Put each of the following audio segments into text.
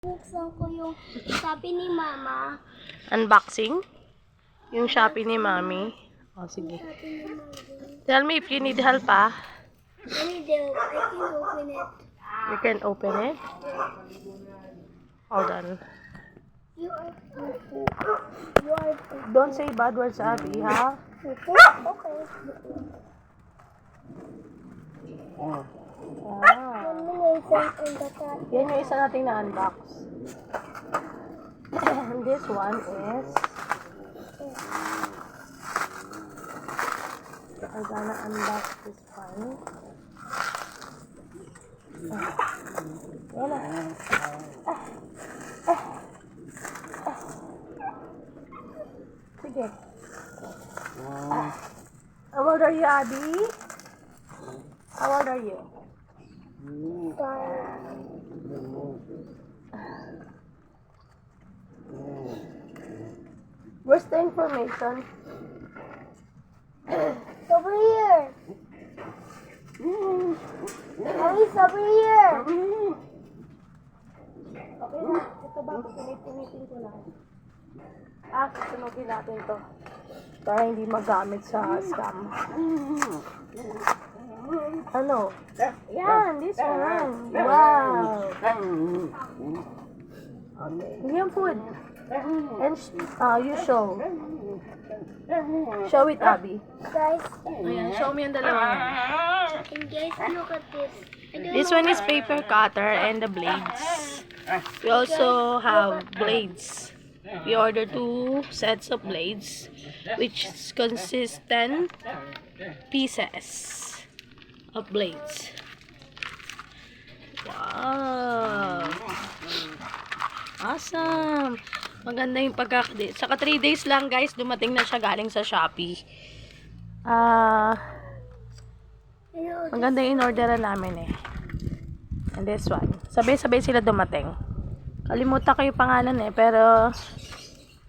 Buksan ko yung Shopee ni Mama. Unboxing? Yung Shopee ni Mami. Oh, sige. Shopee ni Mami. Tell me if you need help, ah. I need help. I can open it. You can open it. Hold on. You are fufu. You are fufu. Don't say bad words, Abby, ha? Fufu? Okay. Wow. Combination and the cat. Yan yung isa nating na-unbox. This one is... I'm gonna unbox this one. Yan na. Sige. How old are you, Abby? How old are you? Where's the information? It's over here. Mommy, it's over here. Okay na. Ito ba? Pinipinitin ko lang. Sunugin natin to. Para hindi magamit sa scam. Ano? Yan, this one. Wow. Yan food. And you show. Show it, Abby. Guys, Ayan, show me yung dalawa. and guys, look at this. I don't This know one is paper cutter and the blades. We also have blades. We ordered 2 sets of blades, which consists 10 pieces of blades. Wow! Awesome! Maganda yung pagkakadate. Saka 3 days lang, guys, dumating na siya galing sa Shopee. Maganda yung in-orderan namin eh. And this one. Sabay-sabay sila dumating. Kalimutan ko yung pangalan eh, pero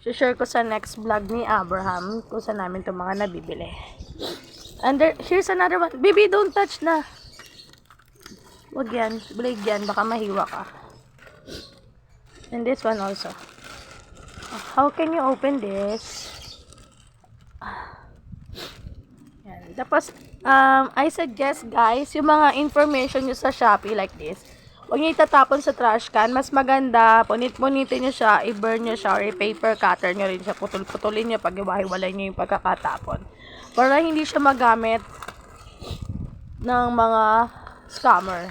share ko sa next vlog ni Abraham kung saan namin itong mga nabibili. And here's another one. Baby, don't touch na. Huwag yan. Blade yan. Baka mahiwa ka. And this one also. How can you open this? Yan. Tapos, I suggest guys, yung mga information nyo sa Shopee like this, huwag nyo itatapon sa trash can. Mas maganda, punit-punitin nyo siya, i-burn nyo siya, or i-paper cutter nyo rin siya, putul-putulin nyo pag iwahiwalay nyo yung pagkakatapon. Para hindi siya magamit ng mga scammer.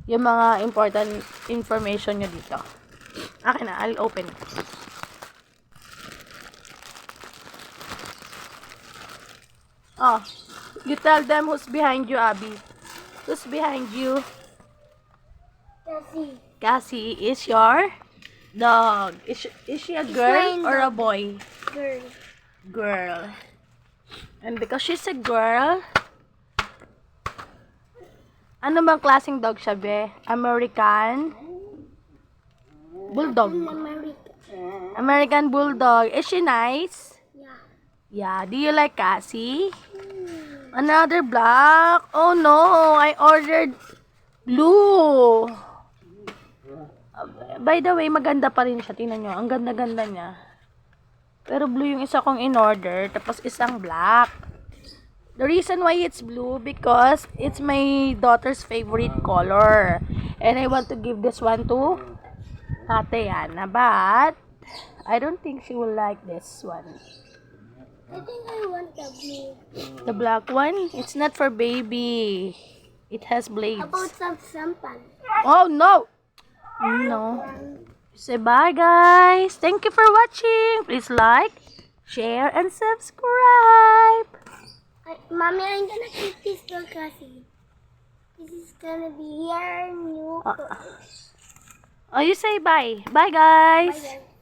Yung mga important information nyo dito. Akin na, I'll open it. Oh, you tell them who's behind you, Abby. Who's behind you? Cassie. Cassie is your dog. Is she a girl or a boy? Girl. Girl. And because she's a girl, ano bang klaseng dog siya, be? American Bulldog. American Bulldog. Is she nice? Yeah. Yeah. Do you like Cassie? Another black? Oh no, I ordered blue. By the way, maganda pa rin siya. Tingnan nyo, ang ganda-ganda niya. Pero blue yung isa kong in-order, tapos isang black. The reason why it's blue, because it's my daughter's favorite color. And I want to give this one to Ate Yana, but I don't think she will like this one. I think I want the blue. The black one, it's not for baby. It has blades. About some sampan. Oh no! No. Say bye, guys. Thank you for watching. Please like, share, and subscribe. Mommy, I'm gonna keep this for Cassie. This is gonna be your new. Oh, you say bye. Bye, guys. Bye, guys.